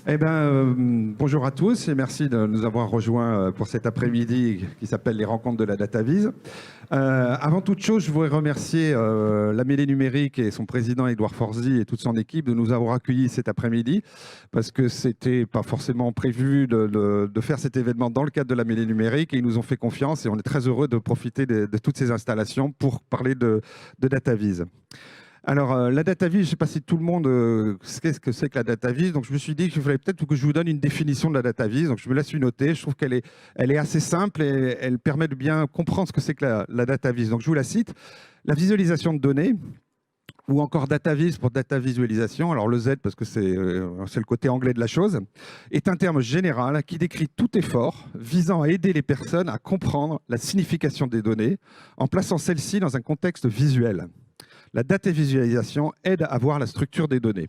Bonjour à tous et merci de nous avoir rejoints pour cet après-midi qui s'appelle les rencontres de la DataVis. Avant toute chose, je voudrais remercier la Mêlée numérique et son président Édouard Forzy et toute son équipe de nous avoir accueillis cet après-midi parce que c'était pas forcément prévu de faire cet événement dans le cadre de la Mêlée numérique et ils nous ont fait confiance et on est très heureux de profiter de toutes ces installations pour parler de DataVis. Alors, la DataVis, je ne sais pas si tout le monde sait ce que c'est que la DataVis. Donc, je me suis dit qu'il fallait peut-être que je vous donne une définition de la DataVis. Donc, je me laisse une noter. Je trouve qu'elle est assez simple et elle permet de bien comprendre ce que c'est que la DataVis. Donc, je vous la cite. La visualisation de données, ou encore DataVis pour data visualisation, alors le Z parce que c'est le côté anglais de la chose, est un terme général qui décrit tout effort visant à aider les personnes à comprendre la signification des données en plaçant celles-ci dans un contexte visuel. La data visualisation aide à voir la structure des données.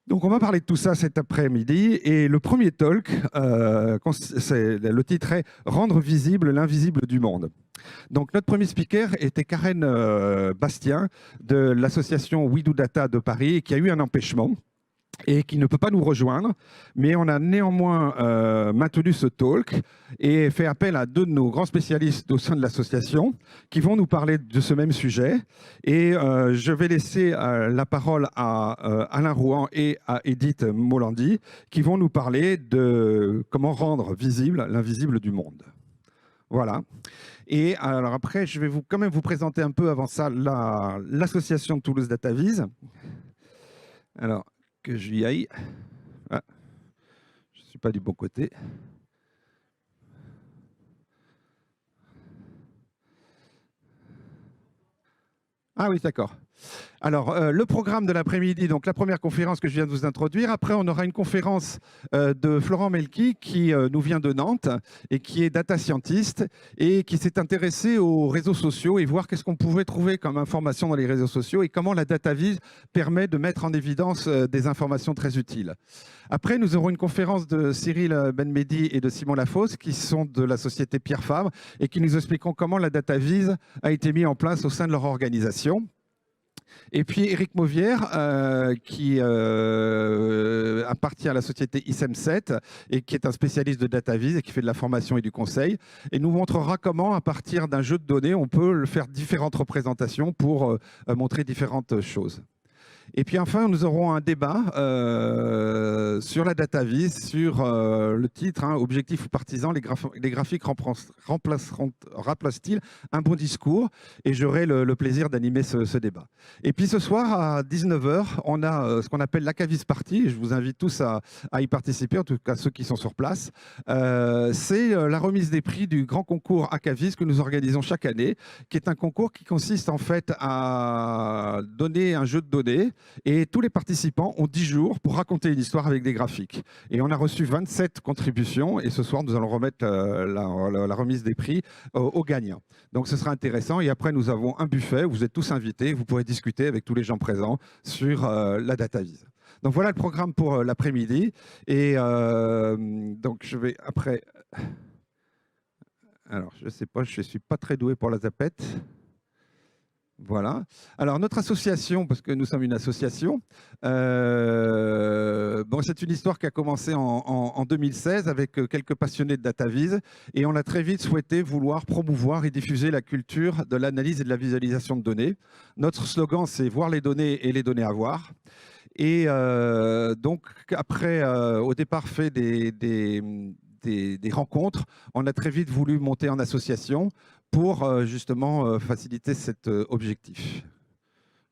Donc, on va parler de tout ça cet après-midi. Et le premier talk, le titre est « Rendre visible l'invisible du monde ». Donc, notre premier speaker était Karen Bastien de l'association We Do Data de Paris qui a eu un empêchement et qui ne peut pas nous rejoindre, mais on a néanmoins maintenu ce talk et fait appel à deux de nos grands spécialistes au sein de l'association qui vont nous parler de ce même sujet. Et je vais laisser la parole à Alain Rouen et à Edith Molandi qui vont nous parler de comment rendre visible l'invisible du monde. Voilà. Et alors après, je vais quand même vous présenter un peu avant ça l'association de Toulouse DataVis. Alors, que j'y aille. Ah, je ne suis pas du bon côté. Ah oui, d'accord. Alors, le programme de l'après-midi, donc la première conférence que je viens de vous introduire. Après, on aura une conférence de Florent Melki qui nous vient de Nantes et qui est data scientist et qui s'est intéressé aux réseaux sociaux et voir qu'est-ce qu'on pouvait trouver comme information dans les réseaux sociaux et comment la DataVis permet de mettre en évidence des informations très utiles. Après, nous aurons une conférence de Cyril Benmehdi et de Simon Lafosse qui sont de la société Pierre Fabre et qui nous expliqueront comment la DataVis a été mise en place au sein de leur organisation. Et puis Éric Mauvière, qui appartient à la société ISEM7 et qui est un spécialiste de DataVis et qui fait de la formation et du conseil, et nous montrera comment, à partir d'un jeu de données, on peut faire différentes représentations pour montrer différentes choses. Et puis enfin, nous aurons un débat sur la DataVis, sur le titre, Objectif ou partisan, les graphiques remplacent-ils un bon discours? Et j'aurai le plaisir d'animer ce débat. Et puis ce soir, à 19 h, on a ce qu'on appelle l'Acavis Party. Je vous invite tous à y participer, en tout cas ceux qui sont sur place. C'est la remise des prix du grand concours Acavis que nous organisons chaque année, qui est un concours qui consiste en fait à donner un jeu de données. Et tous les participants ont 10 jours pour raconter une histoire avec des graphiques. Et on a reçu 27 contributions et ce soir, nous allons remettre la remise des prix aux gagnants. Donc, ce sera intéressant. Et après, nous avons un buffet où vous êtes tous invités. Vous pourrez discuter avec tous les gens présents sur la DataVis. Donc, voilà le programme pour l'après-midi. Et donc, je vais après... Alors, je ne sais pas, je ne suis pas très doué pour la zapette. Voilà. Alors, notre association, parce que nous sommes une association, c'est une histoire qui a commencé en 2016 avec quelques passionnés de DataVis et on a très vite souhaité vouloir promouvoir et diffuser la culture de l'analyse et de la visualisation de données. Notre slogan, c'est « Voir les données et les données à voir ». Et donc, après, au départ, fait des rencontres, on a très vite voulu monter en association pour justement faciliter cet objectif.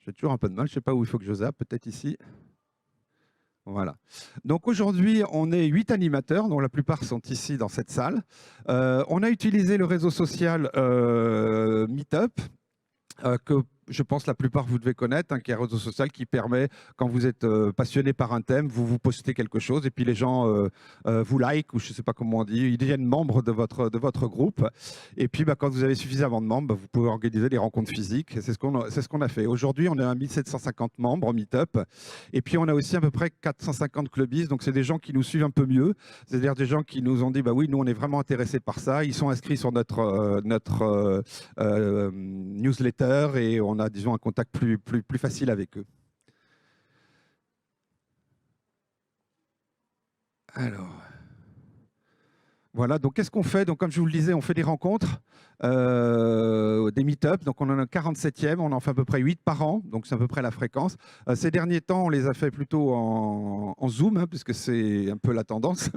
J'ai toujours un peu de mal, je ne sais pas où il faut que je zappe, peut-être ici. Voilà. Donc aujourd'hui, on est 8 animateurs, dont la plupart sont ici dans cette salle. On a utilisé le réseau social Meetup, que je pense la plupart vous devez connaître, qui est un réseau social qui permet, quand vous êtes passionné par un thème, vous postez quelque chose et puis les gens vous like, ou je ne sais pas comment on dit, ils deviennent membres de votre groupe. Et puis quand vous avez suffisamment de membres, vous pouvez organiser des rencontres physiques. C'est ce qu'on a fait. Aujourd'hui, on est à 1750 membres en Meetup. Et puis on a aussi à peu près 450 clubistes. Donc c'est des gens qui nous suivent un peu mieux. C'est-à-dire des gens qui nous ont dit, bah oui, nous on est vraiment intéressés par ça. Ils sont inscrits sur notre newsletter et on a, disons, un contact plus facile avec eux. Alors, voilà, donc qu'est-ce qu'on fait? Donc, comme je vous le disais, on fait des rencontres, des meet-up. Donc, on en a un 47e, on en fait à peu près 8 par an, donc c'est à peu près la fréquence. Ces derniers temps, on les a fait plutôt en Zoom, hein, puisque c'est un peu la tendance.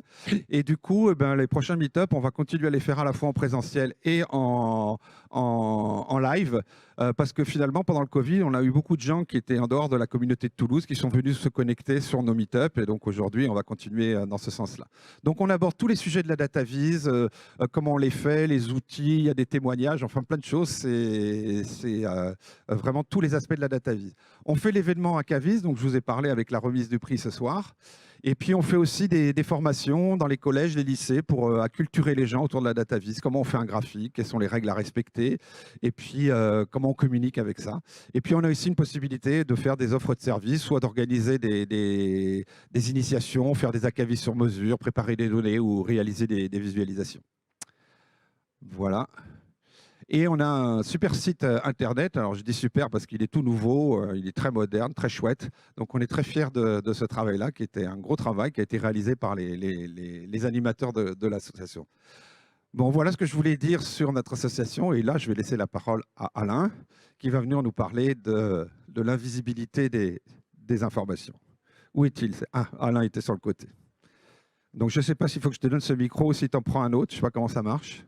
Et du coup, eh ben, les prochains meet-up, on va continuer à les faire à la fois en présentiel et en live, parce que finalement, pendant le Covid, on a eu beaucoup de gens qui étaient en dehors de la communauté de Toulouse, qui sont venus se connecter sur nos meet-up. Et donc, aujourd'hui, on va continuer dans ce sens-là. Donc, on aborde tous les sujets de la data vise, comment on les fait, les outils, il y a des témoignages, enfin plein de choses. C'est vraiment tous les aspects de la data vise. On fait l'événement à Cavis, donc je vous ai parlé avec la remise du prix ce soir. Et puis on fait aussi des formations dans les collèges, les lycées pour acculturer les gens autour de la data vise. Comment on fait un graphique, quelles sont les règles à respecter, et puis comment on communique avec ça. Et puis on a aussi une possibilité de faire des offres de services, soit d'organiser des initiations, faire des ACAVIS sur mesure, préparer des données ou réaliser des visualisations. Voilà. Et on a un super site internet. Alors je dis super parce qu'il est tout nouveau, il est très moderne, très chouette. Donc on est très fiers de ce travail-là, qui était un gros travail, qui a été réalisé par les animateurs de l'association. Bon, voilà ce que je voulais dire sur notre association. Et là, je vais laisser la parole à Alain, qui va venir nous parler de l'invisibilité des informations. Où est-il? Ah, Alain était sur le côté. Donc je ne sais pas s'il faut que je te donne ce micro ou si tu en prends un autre. Je ne sais pas comment ça marche.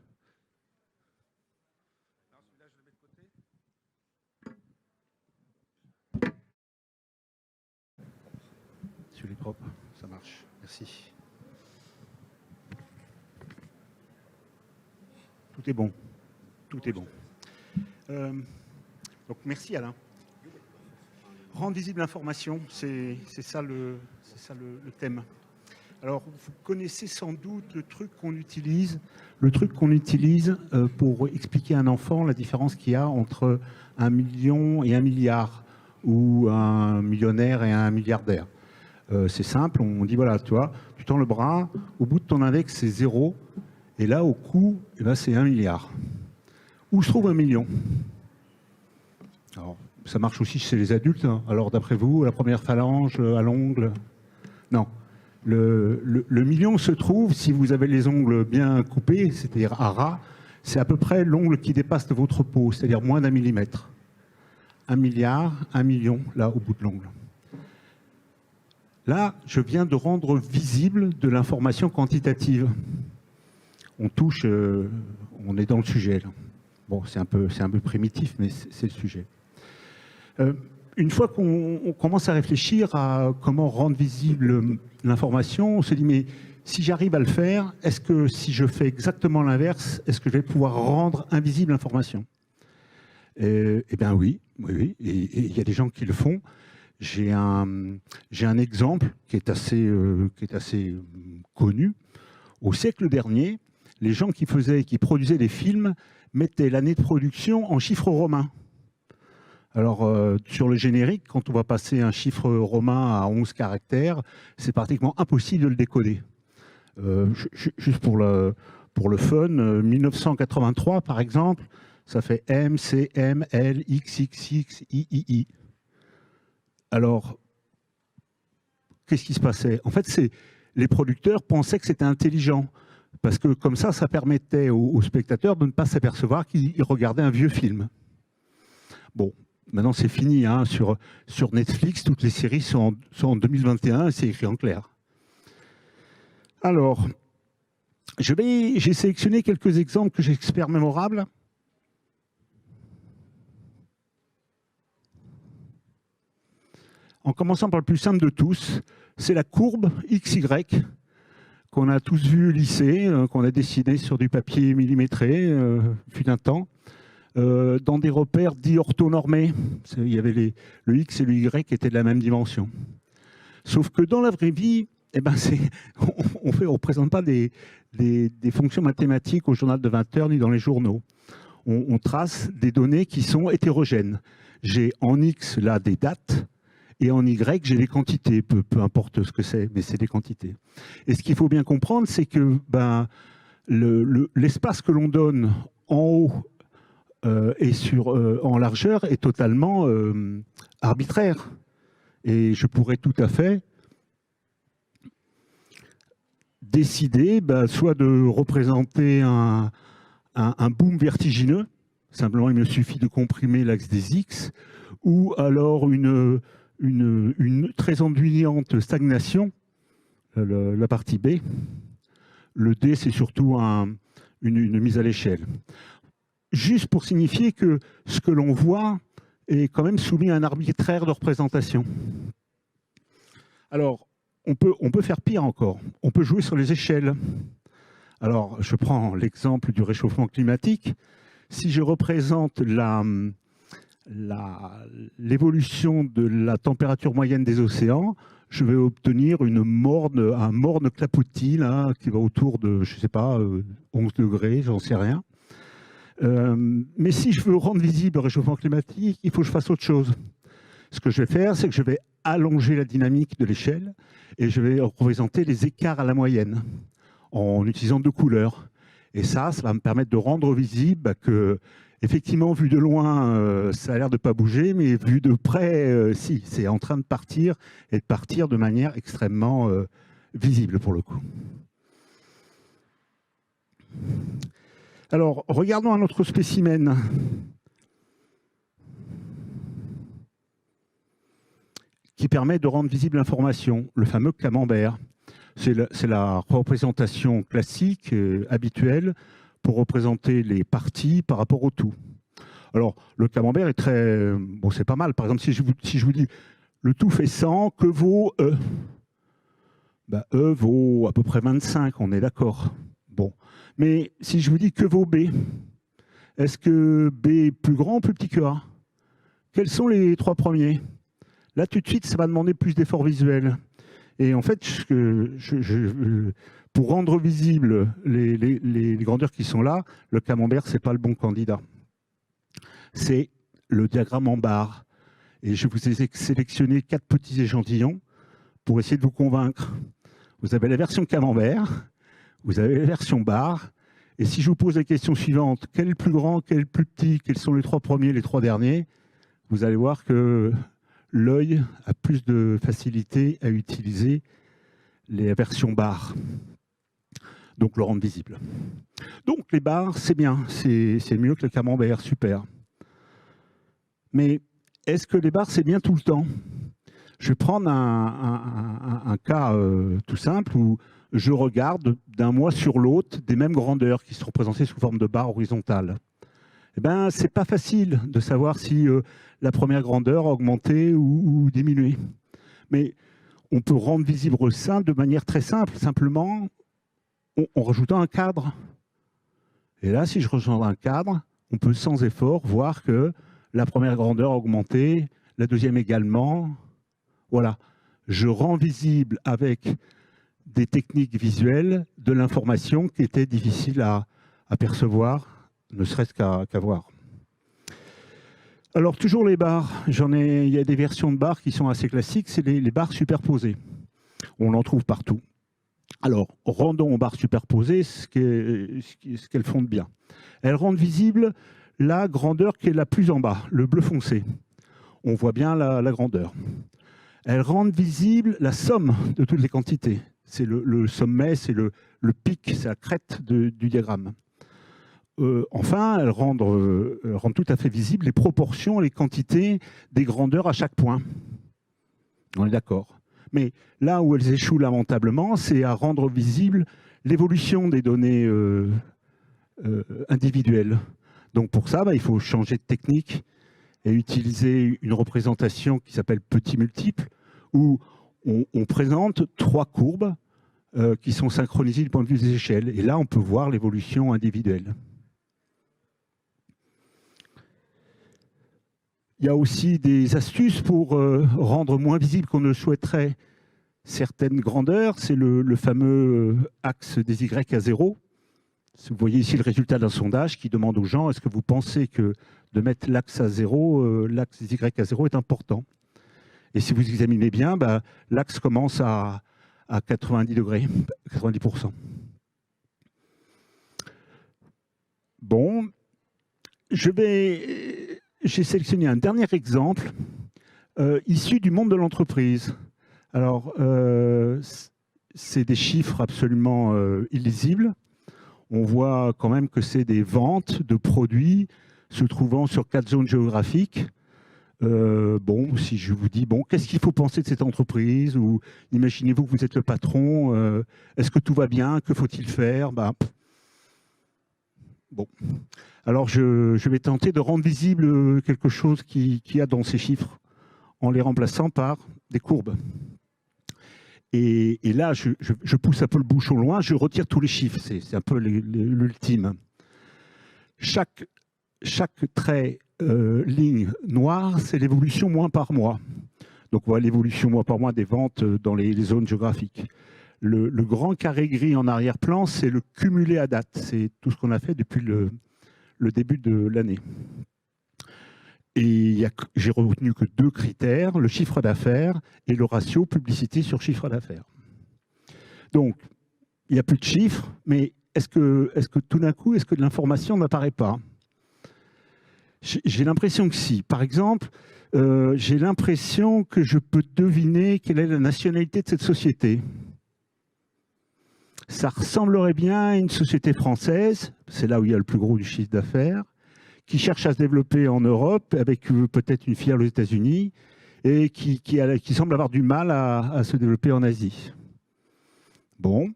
Celui propre, ça marche. Merci. Tout est bon. Tout est bon. Donc merci Alain. Rendre visible l'information, c'est ça le thème. Alors vous connaissez sans doute le truc qu'on utilise pour expliquer à un enfant la différence qu'il y a entre 1 million et 1 milliard, ou un millionnaire et un milliardaire. C'est simple, on dit voilà, toi, tu tends le bras, au bout de ton index c'est 0, et là au cou, eh ben, c'est 1 milliard. Où se trouve 1 million? Alors, ça marche aussi chez les adultes, hein. Alors d'après vous, la première phalange, à l'ongle? Non. Le million se trouve, si vous avez les ongles bien coupés, c'est-à-dire à ras, c'est à peu près l'ongle qui dépasse de votre peau, c'est-à-dire moins d'1 millimètre. 1 milliard, 1 million, là, au bout de l'ongle. Là, je viens de rendre visible de l'information quantitative. On touche, on est dans le sujet, là. Bon, c'est un peu primitif, mais c'est le sujet. Une fois qu'on commence à réfléchir à comment rendre visible l'information, on se dit, mais si j'arrive à le faire, est-ce que si je fais exactement l'inverse, est-ce que je vais pouvoir rendre invisible l'information? Eh bien oui, et il y a des gens qui le font. J'ai un exemple qui est assez connu. Au siècle dernier, les gens qui produisaient des films mettaient l'année de production en chiffres romains. Alors, sur le générique, quand on va passer un chiffre romain à 11 caractères, c'est pratiquement impossible de le décoder. Juste pour le fun, 1983, par exemple, ça fait M, C, M, L, X, X, X, I, I, I. Alors, qu'est-ce qui se passait? En fait, les producteurs pensaient que c'était intelligent, parce que comme ça permettait aux spectateurs de ne pas s'apercevoir qu'ils regardaient un vieux film. Bon. Maintenant, c'est fini, hein. Sur Netflix, toutes les séries sont en 2021 et c'est écrit en clair. Alors, j'ai sélectionné quelques exemples que j'espère mémorables. En commençant par le plus simple de tous, c'est la courbe XY qu'on a tous vu au lycée, qu'on a dessiné sur du papier millimétré, fut un temps. Dans des repères dits orthonormés. Il y avait le X et le Y qui étaient de la même dimension. Sauf que dans la vraie vie, eh ben on ne présente pas des fonctions mathématiques au journal de 20 heures ni dans les journaux. On trace des données qui sont hétérogènes. J'ai en X là des dates et en Y j'ai des quantités, peu importe ce que c'est, mais c'est des quantités. Et ce qu'il faut bien comprendre, c'est que l'espace que l'on donne en haut et en largeur est totalement arbitraire. Et je pourrais tout à fait décider soit de représenter un boom vertigineux, simplement il me suffit de comprimer l'axe des X, ou alors une très ennuyante stagnation, la partie B. Le D, c'est surtout une mise à l'échelle. Juste pour signifier que ce que l'on voit est quand même soumis à un arbitraire de représentation. Alors, on peut faire pire encore. On peut jouer sur les échelles. Alors, je prends l'exemple du réchauffement climatique. Si je représente l'évolution de la température moyenne des océans, je vais obtenir un morne clapotis là, qui va autour de, je ne sais pas, 11 degrés, j'en sais rien. Mais si je veux rendre visible le réchauffement climatique, il faut que je fasse autre chose. Ce que je vais faire, c'est que je vais allonger la dynamique de l'échelle et je vais représenter les écarts à la moyenne en utilisant 2 couleurs. Et ça va me permettre de rendre visible que, effectivement, vu de loin, ça a l'air de ne pas bouger, mais vu de près, si, c'est en train de partir et de partir de manière extrêmement visible pour le coup. Alors, regardons un autre spécimen. Qui permet de rendre visible l'information, le fameux camembert. C'est la représentation classique, habituelle, pour représenter les parties par rapport au tout. Alors, le camembert est très... Bon, c'est pas mal. Par exemple, si je vous dis, le tout fait 100, que vaut E? E vaut à peu près 25, on est d'accord. Bon. Mais si je vous dis que vaut B, est-ce que B est plus grand ou plus petit que A? Quels sont les 3 premiers? Là, tout de suite, ça va demander plus d'efforts visuels. Et en fait, pour rendre visibles les grandeurs qui sont là, le camembert, ce n'est pas le bon candidat. C'est le diagramme en barre. Et je vous ai sélectionné 4 petits échantillons pour essayer de vous convaincre. Vous avez la version camembert, vous avez la version barre. Et si je vous pose la question suivante, quel est le plus grand, quel est le plus petit, quels sont les 3 premiers, les 3 derniers, vous allez voir que l'œil a plus de facilité à utiliser les versions barres, donc le rendre visible. Donc les barres, c'est bien, c'est mieux que le camembert, super. Mais est-ce que les barres, c'est bien tout le temps? Je vais prendre un cas tout simple où je regarde d'un mois sur l'autre des mêmes grandeurs qui sont représentées sous forme de barres horizontales. Eh bien, c'est pas facile de savoir si la première grandeur a augmenté ou diminué. Mais on peut rendre visible ça de manière très simple, simplement en rajoutant un cadre. Et là, si je rajoute un cadre, on peut sans effort voir que la première grandeur a augmenté, la deuxième également. Voilà. Je rends visible avec des techniques visuelles de l'information qui était difficile à percevoir, ne serait-ce qu'à voir. Alors, toujours les barres. Il y a des versions de barres qui sont assez classiques, c'est les barres superposées. On en trouve partout. Alors, rendons aux barres superposées ce qu'elles font de bien. Elles rendent visible la grandeur qui est la plus en bas, le bleu foncé. On voit bien la grandeur. Elles rendent visible la somme de toutes les quantités. C'est le sommet, c'est le pic, c'est la crête du diagramme. Enfin, elles rendent tout à fait visibles les proportions, les quantités des grandeurs à chaque point. On est d'accord. Mais là où elles échouent lamentablement, c'est à rendre visible l'évolution des données individuelles. Donc pour ça, il faut changer de technique et utiliser une représentation qui s'appelle petit multiple, où on présente 3 courbes qui sont synchronisées du point de vue des échelles. Et là, on peut voir l'évolution individuelle. Il y a aussi des astuces pour rendre moins visible qu'on ne le souhaiterait certaines grandeurs. C'est le fameux axe des Y à 0. Vous voyez ici le résultat d'un sondage qui demande aux gens, est-ce que vous pensez que de mettre l'axe à 0, l'axe des Y à 0 est important? Et si vous examinez bien, l'axe commence à 90 degrés, 90%. Bon, j'ai sélectionné un dernier exemple issu du monde de l'entreprise. Alors, c'est des chiffres absolument illisibles. On voit quand même que c'est des ventes de produits se trouvant sur 4 zones géographiques. Bon, si je vous dis, bon, qu'est-ce qu'il faut penser de cette entreprise? Ou imaginez-vous que vous êtes le patron, est-ce que tout va bien? Que faut-il faire? Bon. Alors, je vais tenter de rendre visible quelque chose qu'il y a dans ces chiffres en les remplaçant par des courbes. Et là, je pousse un peu le bouchon loin, je retire tous les chiffres, c'est un peu l'ultime. Chaque trait ligne noire, c'est l'évolution mois par mois. Donc on voit l'évolution mois par mois des ventes dans les zones géographiques. Le grand carré gris en arrière-plan, c'est le cumulé à date. C'est tout ce qu'on a fait depuis le début de l'année. Et j'ai retenu que 2 critères, le chiffre d'affaires et le ratio publicité sur chiffre d'affaires. Donc, il n'y a plus de chiffres, mais est-ce que tout d'un coup, est-ce que de l'information n'apparaît pas? J'ai l'impression que si. Par exemple, j'ai l'impression que je peux deviner quelle est la nationalité de cette société. Ça ressemblerait bien à une société française, c'est là où il y a le plus gros du chiffre d'affaires, qui cherche à se développer en Europe, avec peut-être une filiale aux États-Unis, et qui semble avoir du mal à se développer en Asie. Bon.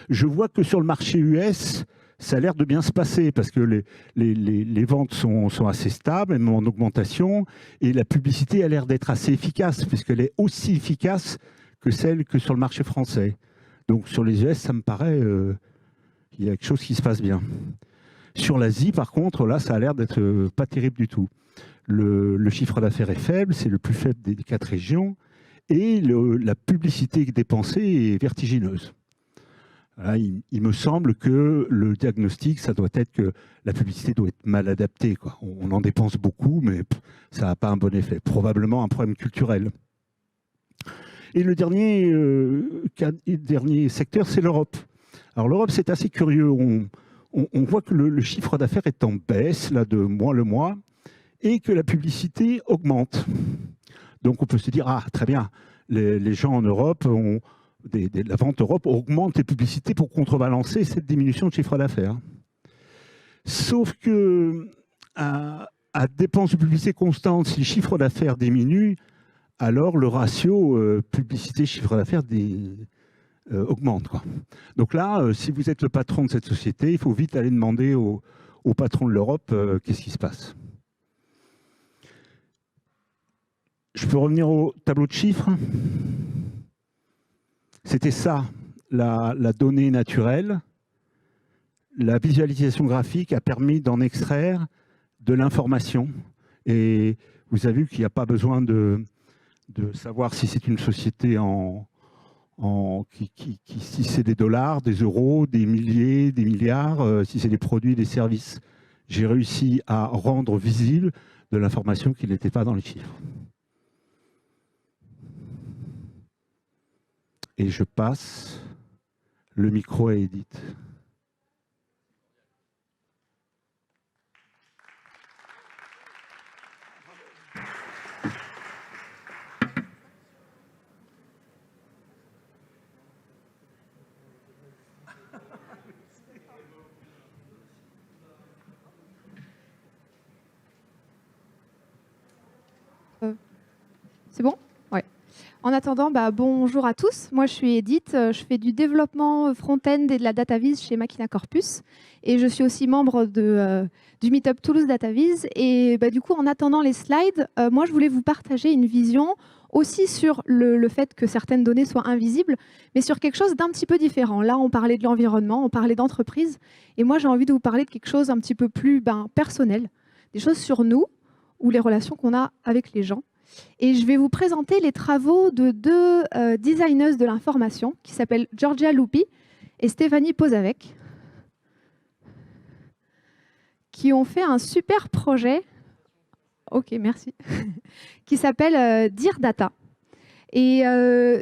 Je vois que sur le marché US, ça a l'air de bien se passer, parce que les ventes sont assez stables, même en augmentation, et la publicité a l'air d'être assez efficace, puisqu'elle est aussi efficace que celle que sur le marché français. Donc sur les US, ça me paraît, il y a quelque chose qui se passe bien. Sur l'Asie, par contre, là, ça a l'air d'être pas terrible du tout. Le chiffre d'affaires est faible, c'est le plus faible des 4 régions, et la publicité dépensée est vertigineuse. Là, il me semble que le diagnostic, ça doit être que la publicité doit être mal adaptée, quoi. On en dépense beaucoup, mais ça n'a pas un bon effet. Probablement un problème culturel. Et le dernier secteur, c'est l'Europe. Alors l'Europe, c'est assez curieux. On voit que le chiffre d'affaires est en baisse, là, de mois le mois, et que la publicité augmente. Donc on peut se dire, ah, très bien, les gens en Europe, la vente Europe augmente les publicités pour contrebalancer cette diminution de chiffre d'affaires. Sauf que à dépenses de publicité constante, si le chiffre d'affaires diminue, alors le ratio publicité-chiffre d'affaires augmente, quoi. Donc là, si vous êtes le patron de cette société, il faut vite aller demander au patron de l'Europe qu'est-ce qui se passe. Je peux revenir au tableau de chiffres. C'était ça, la donnée naturelle. La visualisation graphique a permis d'en extraire de l'information. Et vous avez vu qu'il n'y a pas besoin de savoir si c'est une société si c'est des dollars, des euros, des milliers, des milliards, si c'est des produits, des services. J'ai réussi à rendre visible de l'information qui n'était pas dans les chiffres. Et je passe le micro à Edith. C'est bon? Ouais. En attendant, bonjour à tous. Moi, je suis Edith. Je fais du développement front-end et de la DataVis chez Machina Corpus. Et je suis aussi membre du Meetup Toulouse DataVis. Et du coup, en attendant les slides, moi, je voulais vous partager une vision aussi sur le fait que certaines données soient invisibles, mais sur quelque chose d'un petit peu différent. Là, on parlait de l'environnement, on parlait d'entreprise. Et moi, j'ai envie de vous parler de quelque chose un petit peu plus personnel, des choses sur nous ou les relations qu'on a avec les gens. Et je vais vous présenter les travaux de 2 designeuses de l'information qui s'appellent Georgia Lupi et Stéphanie Posavec, qui ont fait un super projet, ok, merci, qui s'appelle Dear Data. Et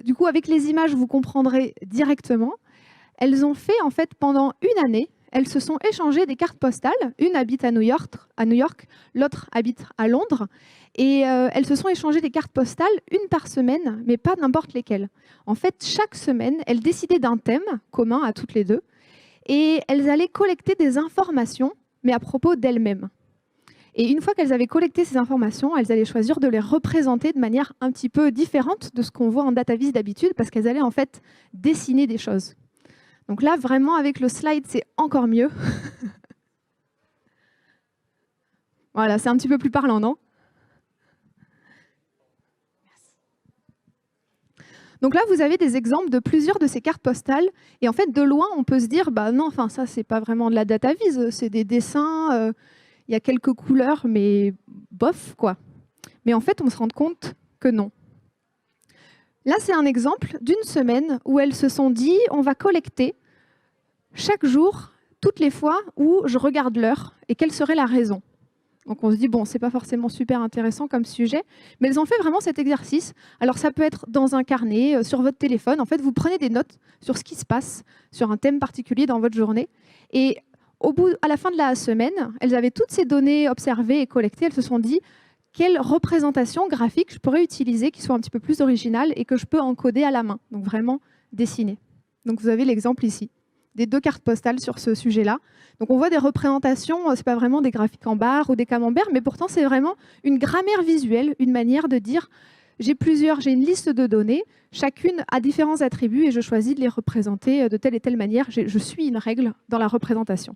du coup, avec les images, vous comprendrez directement. Elles ont fait, en fait, pendant une année, elles se sont échangées des cartes postales. Une habite à New York, l'autre habite à Londres. Et elles se sont échangées des cartes postales, une par semaine, mais pas n'importe lesquelles. En fait, chaque semaine, elles décidaient d'un thème commun à toutes les deux. Et elles allaient collecter des informations, mais à propos d'elles-mêmes. Et une fois qu'elles avaient collecté ces informations, elles allaient choisir de les représenter de manière un petit peu différente de ce qu'on voit en DataVis d'habitude, parce qu'elles allaient en fait dessiner des choses. Donc là, vraiment, avec le slide, c'est encore mieux. Voilà, c'est un petit peu plus parlant, non? Donc là, vous avez des exemples de plusieurs de ces cartes postales. Et en fait, de loin, on peut se dire, bah non, enfin, ça, c'est pas vraiment de la DataVis, c'est des dessins, il y a quelques couleurs, mais bof, quoi. Mais en fait, on se rend compte que non. Là, c'est un exemple d'une semaine où elles se sont dit, on va collecter chaque jour, toutes les fois où je regarde l'heure, et quelle serait la raison. Donc on se dit, bon, c'est pas forcément super intéressant comme sujet, mais elles ont fait vraiment cet exercice. Alors ça peut être dans un carnet, sur votre téléphone. En fait, vous prenez des notes sur ce qui se passe, sur un thème particulier dans votre journée. Et à la fin de la semaine, elles avaient toutes ces données observées et collectées. Elles se sont dit, quelle représentation graphique je pourrais utiliser qui soit un petit peu plus originale et que je peux encoder à la main. Donc vraiment dessiner. Donc vous avez l'exemple ici des 2 cartes postales sur ce sujet-là. Donc on voit des représentations, ce n'est pas vraiment des graphiques en barre ou des camemberts, mais pourtant c'est vraiment une grammaire visuelle, une manière de dire j'ai une liste de données, chacune a différents attributs et je choisis de les représenter de telle et telle manière. Je suis une règle dans la représentation.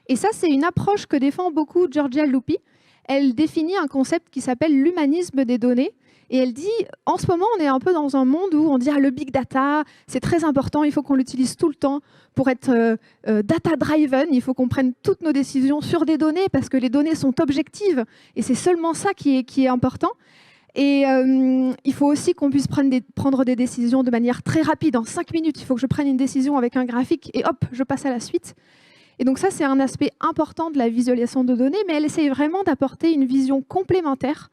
Et ça, c'est une approche que défend beaucoup Giorgia Lupi. Elle définit un concept qui s'appelle l'humanisme des données. Et elle dit, en ce moment, on est un peu dans un monde où on dit le big data, c'est très important, il faut qu'on l'utilise tout le temps pour être data-driven, il faut qu'on prenne toutes nos décisions sur des données parce que les données sont objectives et c'est seulement ça qui est important. Et il faut aussi qu'on puisse prendre des décisions de manière très rapide, en 5 minutes. Il faut que je prenne une décision avec un graphique et hop, je passe à la suite. Et donc ça, c'est un aspect important de la visualisation de données, mais elle essaye vraiment d'apporter une vision complémentaire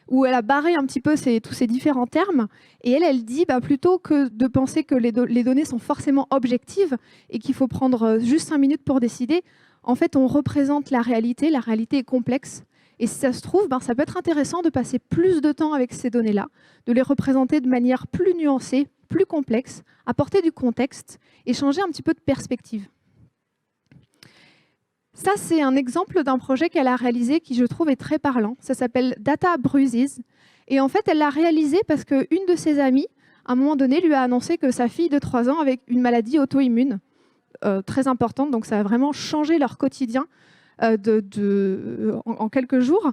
où elle a barré un petit peu tous ces différents termes. Et elle dit, plutôt que de penser que les données sont forcément objectives et qu'il faut prendre juste 5 minutes pour décider, en fait, on représente la réalité est complexe. Et si ça se trouve, ça peut être intéressant de passer plus de temps avec ces données-là, de les représenter de manière plus nuancée, plus complexe, apporter du contexte et changer un petit peu de perspective. Ça, c'est un exemple d'un projet qu'elle a réalisé qui, je trouve, est très parlant. Ça s'appelle Data Bruises. Et en fait, elle l'a réalisé parce qu'une de ses amies, à un moment donné, lui a annoncé que sa fille de 3 ans avait une maladie auto-immune très importante. Donc, ça a vraiment changé leur quotidien en quelques jours.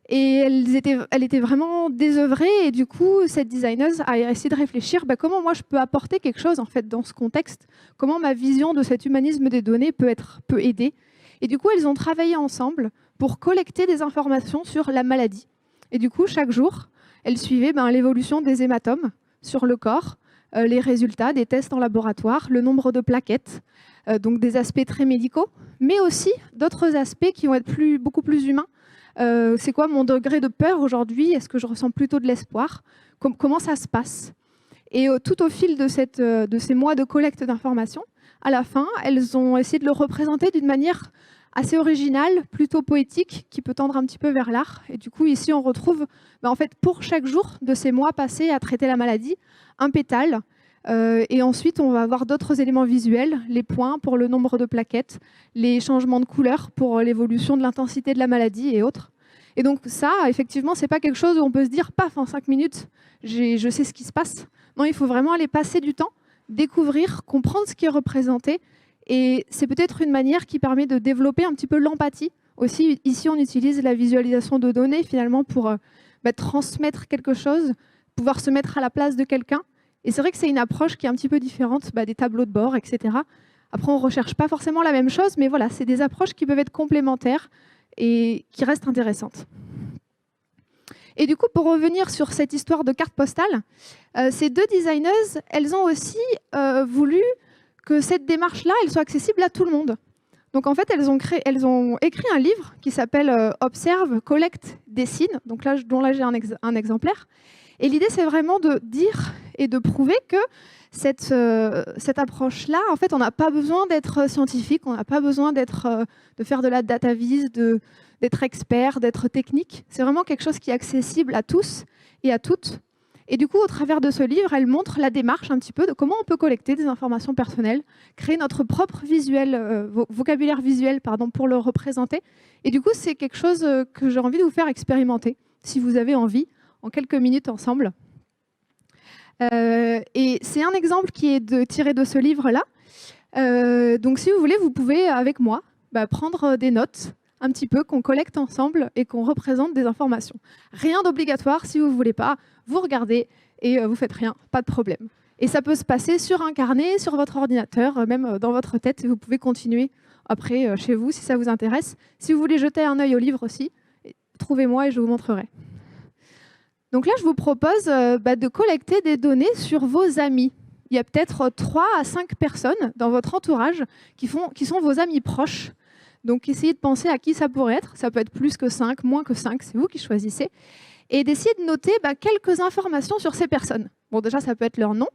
Et elle était vraiment désœuvrée. Et du coup, cette designeuse a essayé de réfléchir comment moi, je peux apporter quelque chose en fait, dans ce contexte. Comment ma vision de cet humanisme des données peut aider. Et du coup, elles ont travaillé ensemble pour collecter des informations sur la maladie. Et du coup, chaque jour, elles suivaient l'évolution des hématomes sur le corps, les résultats des tests en laboratoire, le nombre de plaquettes, donc des aspects très médicaux, mais aussi d'autres aspects qui vont être beaucoup plus humains. C'est quoi mon degré de peur aujourd'hui? Est-ce que je ressens plutôt de l'espoir? Comment ça se passe? Et tout au fil de ces mois de collecte d'informations, à la fin, elles ont essayé de le représenter d'une manière assez originale, plutôt poétique, qui peut tendre un petit peu vers l'art. Et du coup, ici, on retrouve, en fait, pour chaque jour de ces mois passés à traiter la maladie, un pétale. Et ensuite, on va avoir d'autres éléments visuels, les points pour le nombre de plaquettes, les changements de couleur pour l'évolution de l'intensité de la maladie et autres. Et donc ça, effectivement, c'est pas quelque chose où on peut se dire, paf, en 5 minutes, je sais ce qui se passe. Non, il faut vraiment aller passer du temps, découvrir, comprendre ce qui est représenté. Et c'est peut-être une manière qui permet de développer un petit peu l'empathie. Aussi, ici, on utilise la visualisation de données, finalement, pour transmettre quelque chose, pouvoir se mettre à la place de quelqu'un. Et c'est vrai que c'est une approche qui est un petit peu différente des tableaux de bord, etc. Après, on ne recherche pas forcément la même chose, mais voilà, c'est des approches qui peuvent être complémentaires et qui restent intéressantes. Et du coup, pour revenir sur cette histoire de carte postale, ces 2 designeuses, elles ont aussi voulu que cette démarche-là, elle soit accessible à tout le monde. Donc en fait, elles ont écrit un livre qui s'appelle Observe, collecte, dessine, dont là j'ai un exemplaire. Et l'idée, c'est vraiment de dire et de prouver que cette approche-là, en fait, on n'a pas besoin d'être scientifique, on n'a pas besoin de faire de la data vis, d'être expert, d'être technique. C'est vraiment quelque chose qui est accessible à tous et à toutes. Et du coup, au travers de ce livre, elle montre la démarche un petit peu de comment on peut collecter des informations personnelles, créer notre propre vocabulaire visuel pour le représenter. Et du coup, c'est quelque chose que j'ai envie de vous faire expérimenter, si vous avez envie, en quelques minutes ensemble. Et c'est un exemple qui est tiré de ce livre-là. Donc si vous voulez, vous pouvez, avec moi, prendre des notes un petit peu, qu'on collecte ensemble et qu'on représente des informations. Rien d'obligatoire, si vous ne voulez pas, vous regardez et vous faites rien, pas de problème. Et ça peut se passer sur un carnet, sur votre ordinateur, même dans votre tête, et vous pouvez continuer après chez vous si ça vous intéresse. Si vous voulez jeter un œil au livre aussi, trouvez-moi et je vous montrerai. Donc là, je vous propose de collecter des données sur vos amis. Il y a peut-être 3 à 5 personnes dans votre entourage qui sont vos amis proches. Donc essayez de penser à qui ça pourrait être. Ça peut être plus que 5, moins que 5, c'est vous qui choisissez. Et d'essayer de noter quelques informations sur ces personnes. Bon, déjà, ça peut être leur nom,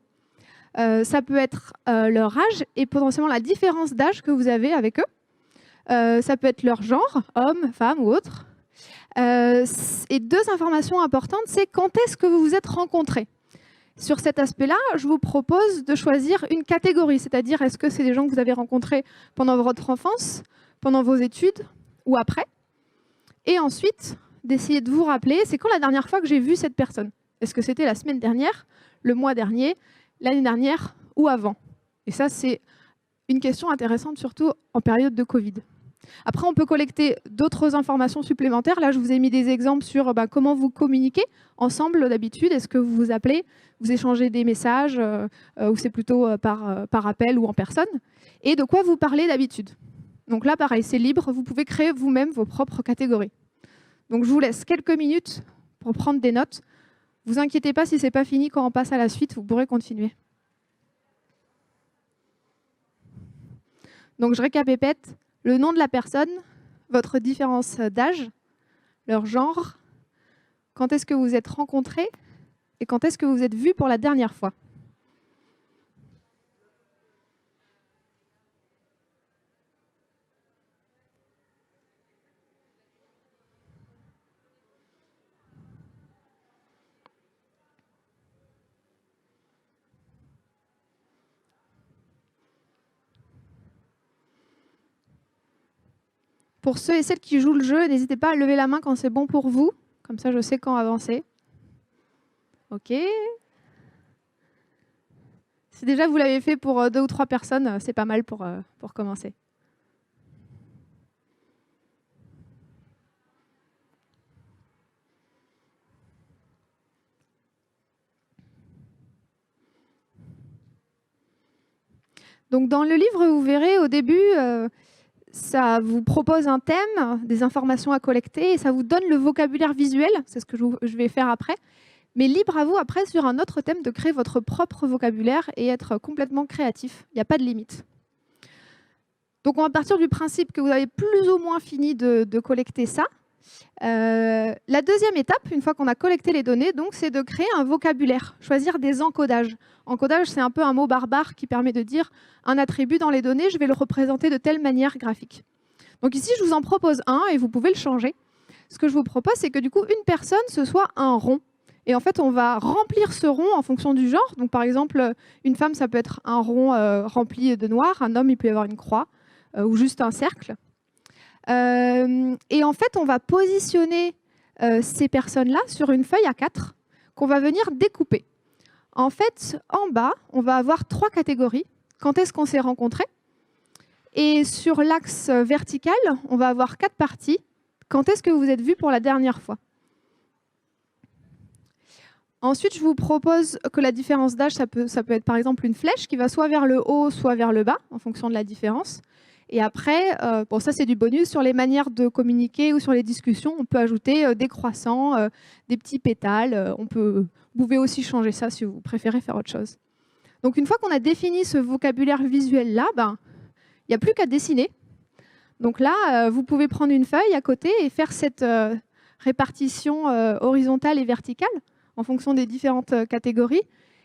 ça peut être leur âge et potentiellement la différence d'âge que vous avez avec eux. Ça peut être leur genre, homme, femme ou autre. Et 2 informations importantes, c'est quand est-ce que vous vous êtes rencontrés. Sur cet aspect-là, je vous propose de choisir une catégorie, c'est-à-dire est-ce que c'est des gens que vous avez rencontrés pendant votre enfance, pendant vos études ou après. Et ensuite, d'essayer de vous rappeler, c'est quand la dernière fois que j'ai vu cette personne. Est-ce que c'était la semaine dernière, le mois dernier, l'année dernière ou avant? Et ça, c'est une question intéressante, surtout en période de Covid. Après, on peut collecter d'autres informations supplémentaires. Là, je vous ai mis des exemples sur comment vous communiquez ensemble d'habitude. Est-ce que vous vous appelez, vous échangez des messages, ou c'est plutôt par appel ou en personne? Et de quoi vous parlez d'habitude? Donc là, pareil, c'est libre. Vous pouvez créer vous-même vos propres catégories. Donc je vous laisse quelques minutes pour prendre des notes. Ne vous inquiétez pas si ce n'est pas fini quand on passe à la suite, vous pourrez continuer. Donc je récapépète. Le nom de la personne, votre différence d'âge, leur genre, quand est-ce que vous vous êtes rencontrés et quand est-ce que vous vous êtes vus pour la dernière fois. Pour ceux et celles qui jouent le jeu, n'hésitez pas à lever la main quand c'est bon pour vous. Comme ça, je sais quand avancer. OK. Si déjà vous l'avez fait pour 2 ou 3 personnes, c'est pas mal pour commencer. Donc dans le livre, vous verrez au début, ça vous propose un thème, des informations à collecter, et ça vous donne le vocabulaire visuel, c'est ce que je vais faire après. Mais libre à vous après, sur un autre thème, de créer votre propre vocabulaire et être complètement créatif. Il n'y a pas de limite. Donc on va partir du principe que vous avez plus ou moins fini de collecter ça. La deuxième étape, une fois qu'on a collecté les données, c'est de créer un vocabulaire, choisir des encodages. Encodage, c'est un peu un mot barbare qui permet de dire un attribut dans les données, je vais le représenter de telle manière graphique. Donc ici, je vous en propose un et vous pouvez le changer. Ce que je vous propose, c'est que du coup, une personne, ce soit un rond. Et en fait, on va remplir ce rond en fonction du genre. Donc par exemple, une femme, ça peut être un rond rempli de noir. Un homme, il peut y avoir une croix ou juste un cercle. Et en fait, on va positionner ces personnes-là sur une feuille A4 qu'on va venir découper. En fait, en bas, on va avoir 3 catégories. Quand est-ce qu'on s'est rencontrés? Et sur l'axe vertical, on va avoir 4 parties. Quand est-ce que vous êtes vus pour la dernière fois? Ensuite, je vous propose que la différence d'âge, ça peut être par exemple une flèche qui va soit vers le haut, soit vers le bas, en fonction de la différence. Et après, bon, ça c'est du bonus, sur les manières de communiquer ou sur les discussions, on peut ajouter des croissants, des petits pétales. Vous pouvez aussi changer ça si vous préférez faire autre chose. Donc une fois qu'on a défini ce vocabulaire visuel-là, il n'y a plus qu'à dessiner. Donc là, vous pouvez prendre une feuille à côté et faire cette répartition horizontale et verticale en fonction des différentes catégories.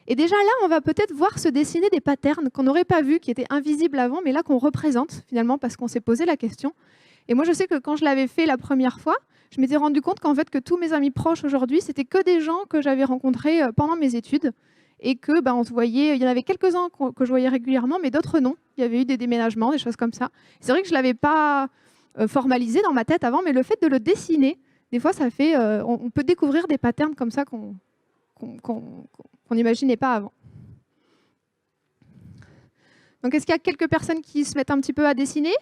Et déjà là, on va peut-être voir se dessiner des patterns qu'on n'aurait pas vus, qui étaient invisibles avant, mais là qu'on représente finalement parce qu'on s'est posé la question. Et moi, je sais que quand je l'avais fait la première fois, je m'étais rendu compte qu'en fait, que tous mes amis proches aujourd'hui, c'était que des gens que j'avais rencontrés pendant mes études. Et que on se voyait, il y en avait quelques-uns que je voyais régulièrement, mais d'autres non. Il y avait eu des déménagements, des choses comme ça. C'est vrai que je ne l'avais pas formalisé dans ma tête avant, mais le fait de le dessiner, des fois, ça fait, on peut découvrir des patterns comme ça qu'on n'imaginait pas avant. Donc, est-ce qu'il y a quelques personnes qui se mettent un petit peu à dessiner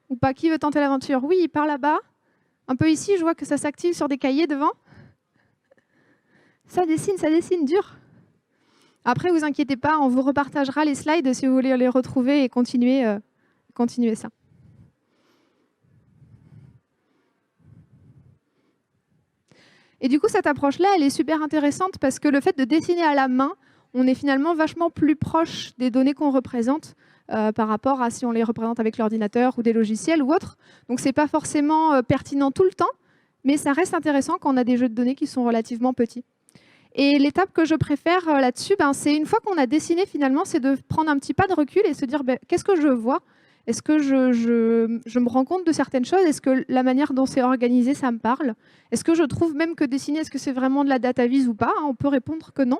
ou pas? Qui veut tenter l'aventure? Oui, par là-bas. Un peu ici, je vois que ça s'active sur des cahiers devant. Ça dessine dur. Après, vous inquiétez pas, on vous repartagera les slides si vous voulez les retrouver et continuer ça. Et du coup, cette approche-là, elle est super intéressante parce que le fait de dessiner à la main, on est finalement vachement plus proche des données qu'on représente par rapport à si on les représente avec l'ordinateur ou des logiciels ou autres. Donc, ce n'est pas forcément pertinent tout le temps, mais ça reste intéressant quand on a des jeux de données qui sont relativement petits. Et l'étape que je préfère là-dessus, c'est une fois qu'on a dessiné finalement, c'est de prendre un petit pas de recul et se dire qu'est-ce que je vois? Est-ce que je me rends compte de certaines choses? Est-ce que la manière dont c'est organisé, ça me parle? Est-ce que je trouve même que dessiner, est-ce que c'est vraiment de la data vis ou pas? On peut répondre que non.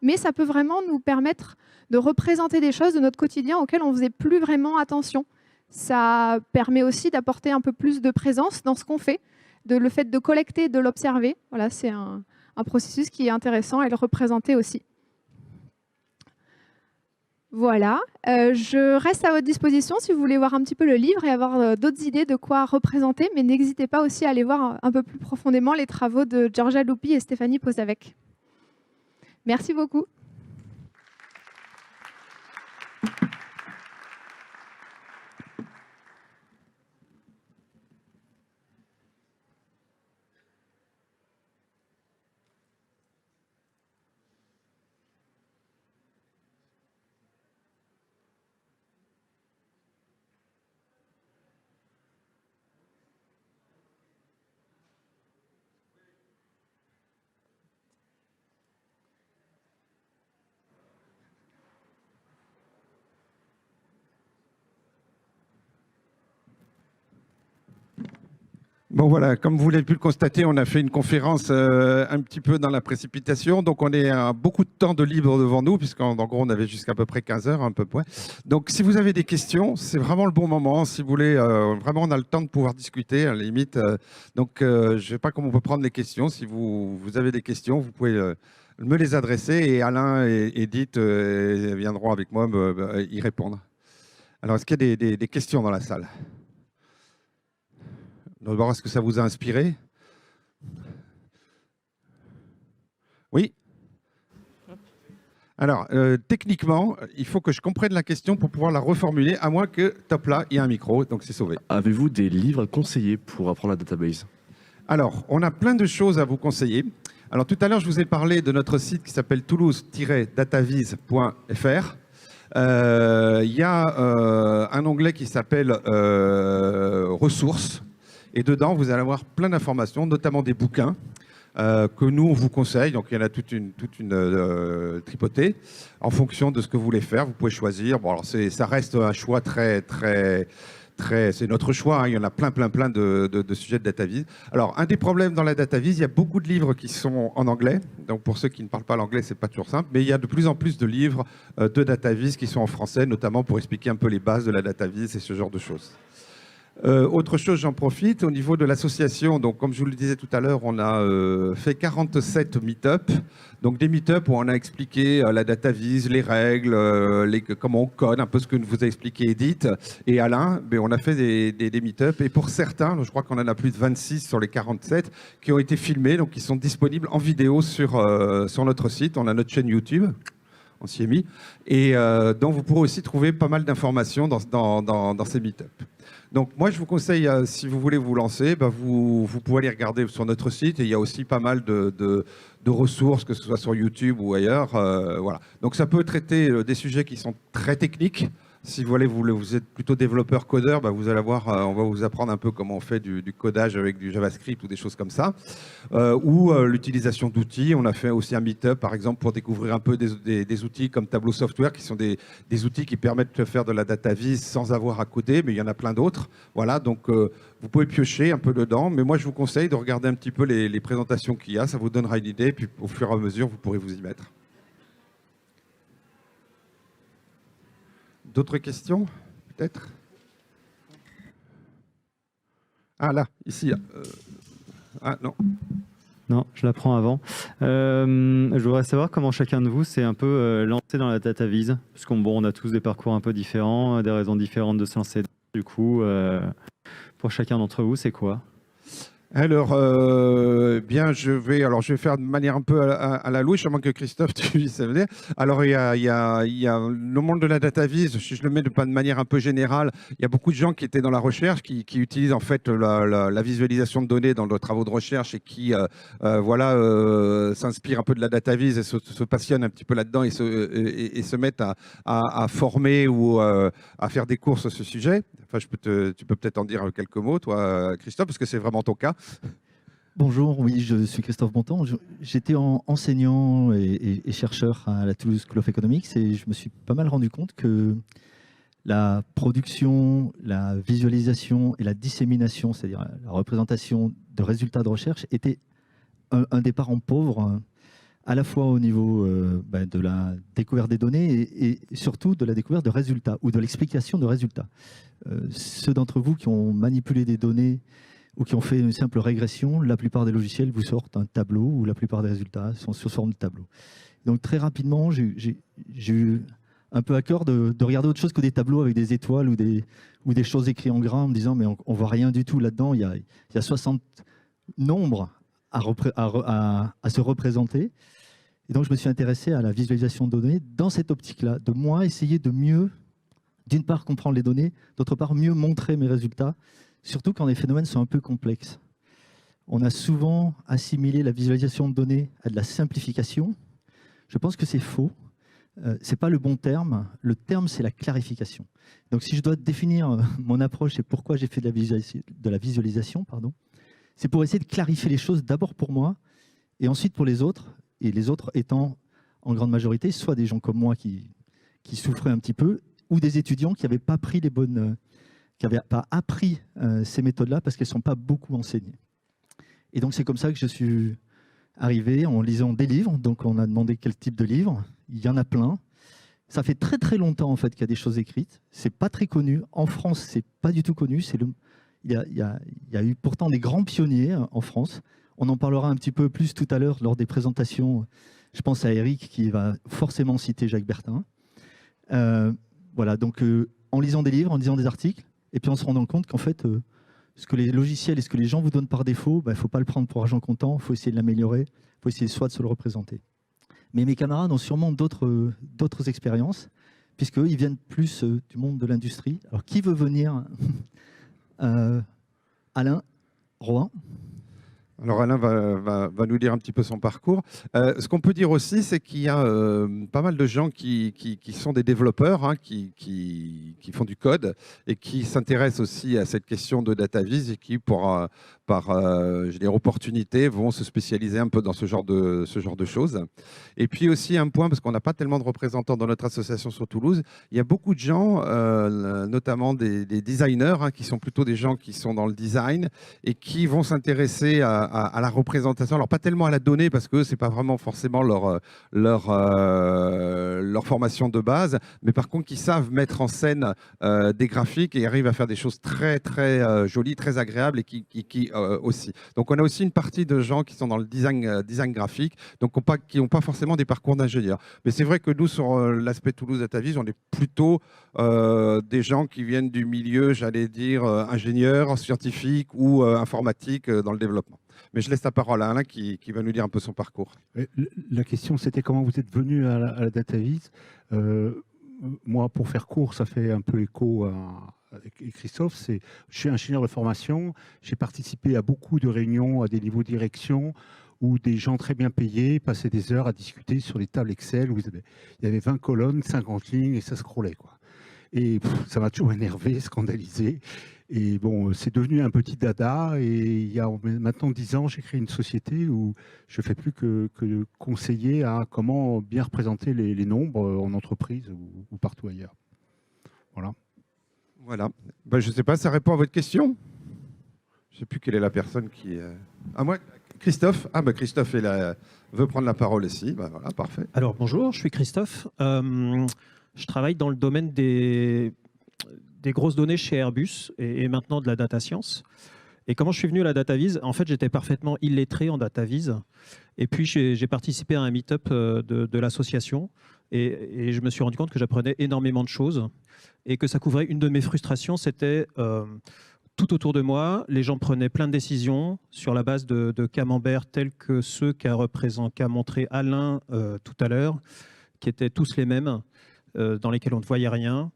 Mais ça peut vraiment nous permettre de représenter des choses de notre quotidien auxquelles on ne faisait plus vraiment attention. Ça permet aussi d'apporter un peu plus de présence dans ce qu'on fait, le fait de collecter, de l'observer. Voilà, c'est un processus qui est intéressant et le représenter aussi. Voilà, je reste à votre disposition si vous voulez voir un petit peu le livre et avoir d'autres idées de quoi représenter, mais n'hésitez pas aussi à aller voir un peu plus profondément les travaux de Georgia Loupi et Stéphanie Posavec. Merci beaucoup. Bon voilà, comme vous l'avez pu le constater, on a fait une conférence un petit peu dans la précipitation. Donc on est à beaucoup de temps de libre devant nous, puisqu'en gros on avait jusqu'à peu près 15 heures, un peu près. Donc si vous avez des questions, c'est vraiment le bon moment. Si vous voulez, vraiment on a le temps de pouvoir discuter, à la limite. Donc je ne sais pas comment on peut prendre les questions. Si vous avez des questions, vous pouvez me les adresser et Alain et Edith viendront avec moi y répondre. Alors est-ce qu'il y a des questions dans la salle ? D'abord, est-ce que ça vous a inspiré? Oui. Alors, techniquement, il faut que je comprenne la question pour pouvoir la reformuler, à moins que, top là, il y a un micro, donc c'est sauvé. Avez-vous des livres à conseiller pour apprendre la database? Alors, on a plein de choses à vous conseiller. Alors, tout à l'heure, je vous ai parlé de notre site qui s'appelle toulouse-dataviz.fr. Il y a un onglet qui s'appelle ressources. Et dedans, vous allez avoir plein d'informations, notamment des bouquins que nous, on vous conseille. Donc, il y en a toute une tripotée. En fonction de ce que vous voulez faire, vous pouvez choisir. Bon, alors ça reste un choix très... C'est notre choix. Hein. Il y en a plein de sujets de DataVis. Alors, un des problèmes dans la DataVis, il y a beaucoup de livres qui sont en anglais. Donc, pour ceux qui ne parlent pas l'anglais, ce n'est pas toujours simple. Mais il y a de plus en plus de livres de DataVis qui sont en français, notamment pour expliquer un peu les bases de la DataVis et ce genre de choses. Autre chose, j'en profite, au niveau de l'association, donc comme je vous le disais tout à l'heure, on a fait 47 meet-up, donc des meet-up où on a expliqué la DataVis, les règles, comment on code, un peu ce que vous a expliqué Edith et Alain, mais on a fait des meet-up, et pour certains, je crois qu'on en a plus de 26 sur les 47, qui ont été filmés, donc qui sont disponibles en vidéo sur notre site, on a notre chaîne YouTube. On s'y est mis, et donc vous pourrez aussi trouver pas mal d'informations dans ces meet-up. Donc moi je vous conseille, si vous voulez vous lancer, vous pouvez aller regarder sur notre site, et il y a aussi pas mal de ressources, que ce soit sur YouTube ou ailleurs. Voilà. Donc ça peut traiter des sujets qui sont très techniques, Si vous êtes plutôt développeur codeur, bah, vous allez voir, on va vous apprendre un peu comment on fait du codage avec du JavaScript ou des choses comme ça. Ou l'utilisation d'outils. On a fait aussi un meet-up, par exemple, pour découvrir un peu des outils comme Tableau Software, qui sont des outils qui permettent de faire de la data vis sans avoir à coder, mais il y en a plein d'autres. Voilà, donc vous pouvez piocher un peu dedans. Mais moi, je vous conseille de regarder un petit peu les présentations qu'il y a. Ça vous donnera une idée. Puis au fur et à mesure, vous pourrez vous y mettre. D'autres questions, peut-être? Ah là, ici. Ah non. Non, je la prends avant. Je voudrais savoir comment chacun de vous s'est un peu lancé dans la data vis. Parce qu'on a tous des parcours un peu différents, des raisons différentes de se lancer. Du coup, pour chacun d'entre vous, c'est quoi? Alors, bien, je vais faire de manière un peu à la louche, à moins que Christophe, tu sais venir. Alors, il y a le monde de la data vis, si je le mets de manière un peu générale, il y a beaucoup de gens qui étaient dans la recherche, qui utilisent en fait la visualisation de données dans leurs travaux de recherche et qui s'inspirent un peu de la data vis et se passionnent un petit peu là-dedans et se mettent à former ou à faire des cours sur ce sujet. Enfin, tu peux peut-être en dire quelques mots, toi, Christophe, parce que c'est vraiment ton cas. Bonjour, oui, je suis Christophe Bontemps. J'étais enseignant et chercheur à la Toulouse School of Economics et je me suis pas mal rendu compte que la production, la visualisation et la dissémination, c'est-à-dire la représentation de résultats de recherche, était un des parents pauvres, à la fois au niveau de la découverte des données et surtout de la découverte de résultats ou de l'explication de résultats. Ceux d'entre vous qui ont manipulé des données ou qui ont fait une simple régression, la plupart des logiciels vous sortent un tableau où la plupart des résultats sont sous forme de tableau. Donc très rapidement, j'ai eu un peu à cœur de regarder autre chose que des tableaux avec des étoiles ou des choses écrites en gras en me disant mais on voit rien du tout là-dedans, il y a 60 nombres à se représenter. Et donc je me suis intéressé à la visualisation de données dans cette optique-là, de moi essayer de mieux, d'une part comprendre les données, d'autre part mieux montrer mes résultats, surtout quand les phénomènes sont un peu complexes. On a souvent assimilé la visualisation de données à de la simplification. Je pense que c'est faux. Ce n'est pas le bon terme. Le terme, c'est la clarification. Donc si je dois définir mon approche et pourquoi j'ai fait de la visualisation, c'est pour essayer de clarifier les choses d'abord pour moi et ensuite pour les autres, et les autres étant en grande majorité soit des gens comme moi qui souffraient un petit peu, ou des étudiants qui n'avaient pas pris qui n'avaient pas appris ces méthodes-là parce qu'elles ne sont pas beaucoup enseignées. Et donc c'est comme ça que je suis arrivé en lisant des livres. Donc on a demandé quel type de livres. Il y en a plein. Ça fait très très longtemps en fait qu'il y a des choses écrites. C'est pas très connu. En France, c'est pas du tout connu. Il y a eu pourtant des grands pionniers en France. On en parlera un petit peu plus tout à l'heure lors des présentations. Je pense à Eric qui va forcément citer Jacques Bertin. Voilà, donc en lisant des livres, en lisant des articles, et puis en se rendant compte qu'en fait, ce que les logiciels et ce que les gens vous donnent par défaut, il ne faut pas le prendre pour argent comptant, il faut essayer de l'améliorer, il faut essayer soit de se le représenter. Mais mes camarades ont sûrement d'autres expériences, puisqu'eux, ils viennent plus du monde de l'industrie. Alors, qui veut venir Alain Rohan. Alors Alain va nous dire un petit peu son parcours. Ce qu'on peut dire aussi, c'est qu'il y a pas mal de gens qui sont des développeurs, hein, qui font du code et qui s'intéressent aussi à cette question de data vis et qui, par opportunité, vont se spécialiser un peu dans ce genre de choses. Et puis aussi un point, parce qu'on n'a pas tellement de représentants dans notre association sur Toulouse, il y a beaucoup de gens, notamment des designers, hein, qui sont plutôt des gens qui sont dans le design et qui vont s'intéresser à la représentation. Alors pas tellement à la donnée, parce que ce n'est pas vraiment forcément leur formation de base, mais par contre qui savent mettre en scène des graphiques et arrivent à faire des choses très très jolies, très agréables et qui aussi. Donc on a aussi une partie de gens qui sont dans le design graphique, donc qui n'ont pas forcément des parcours d'ingénieurs. Mais c'est vrai que nous, sur l'aspect Toulouse DataVis, on est plutôt des gens qui viennent du milieu, j'allais dire, ingénieurs, scientifiques ou informatiques dans le développement. Mais je laisse la parole à Alain qui va nous dire un peu son parcours. La question, c'était comment vous êtes venu à la DataVis. Moi, pour faire court, ça fait un peu écho avec Christophe. Je suis ingénieur de formation. J'ai participé à beaucoup de réunions à des niveaux de direction où des gens très bien payés passaient des heures à discuter sur des tables Excel où il y avait 20 colonnes, 50 lignes et ça scrollait, quoi. Et ça m'a toujours énervé, scandalisé. Et bon, c'est devenu un petit dada. Et il y a maintenant 10 ans, j'ai créé une société où je ne fais plus que conseiller à comment bien représenter les nombres en entreprise ou partout ailleurs. Voilà. Voilà. Ben, je ne sais pas, ça répond à votre question. Je ne sais plus quelle est la personne qui... Ah, moi, Christophe. Ah, ben Christophe veut prendre la parole ici. Ben, voilà, parfait. Alors bonjour, je suis Christophe. Je travaille dans le domaine des grosses données chez Airbus et maintenant de la data science. Et comment je suis venu à la DataVis? En fait, j'étais parfaitement illettré en DataVis. Et puis, j'ai participé à un meet-up de l'association. Et je me suis rendu compte que j'apprenais énormément de choses. Et que ça couvrait une de mes frustrations, c'était tout autour de moi, les gens prenaient plein de décisions sur la base de camemberts tels que ceux qu'a montré Alain tout à l'heure, qui étaient tous les mêmes, dans lesquels on ne voyait rien.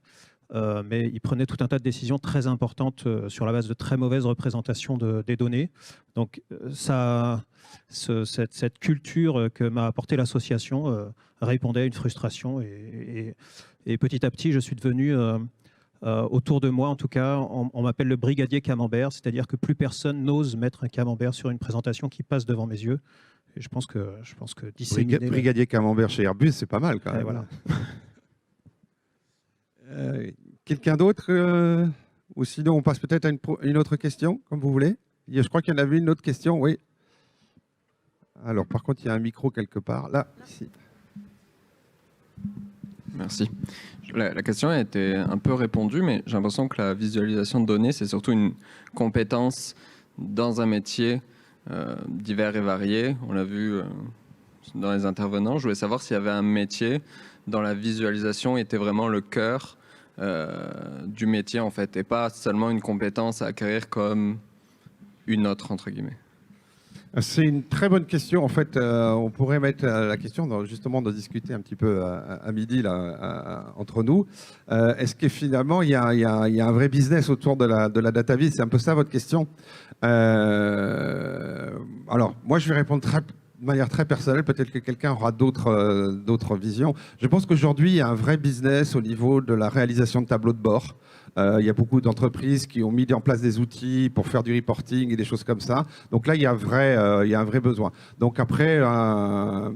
Mais ils prenaient tout un tas de décisions très importantes sur la base de très mauvaises représentations des données. Donc cette culture que m'a apportée l'association répondait à une frustration. Et petit à petit, je suis devenu, autour de moi en tout cas, on m'appelle le brigadier camembert, c'est-à-dire que plus personne n'ose mettre un camembert sur une présentation qui passe devant mes yeux. Et je pense que disséminer... Brigadier camembert chez Airbus, c'est pas mal quand même. Voilà. Quelqu'un d'autre ou sinon on passe peut-être à une autre question, comme vous voulez. Je crois qu'il y en avait une autre question, oui. Alors par contre, il y a un micro quelque part, là, ici. Merci. La question a été un peu répondue, mais j'ai l'impression que la visualisation de données, c'est surtout une compétence dans un métier divers et variés. On l'a vu dans les intervenants. Je voulais savoir s'il y avait un métier dont la visualisation était vraiment le cœur du métier, en fait, et pas seulement une compétence à acquérir comme une autre, entre guillemets. C'est une très bonne question. En fait, on pourrait mettre la question, justement, de discuter un petit peu à midi là, entre nous. Est-ce que finalement, il y a un vrai business autour de la DataVis? C'est un peu ça votre question. Alors, moi, je vais répondre de manière très personnelle. Peut-être que quelqu'un aura d'autres visions. Je pense qu'aujourd'hui, il y a un vrai business au niveau de la réalisation de tableaux de bord. Il y a beaucoup d'entreprises qui ont mis en place des outils pour faire du reporting et des choses comme ça. Donc là, il y a un vrai besoin. Donc après, un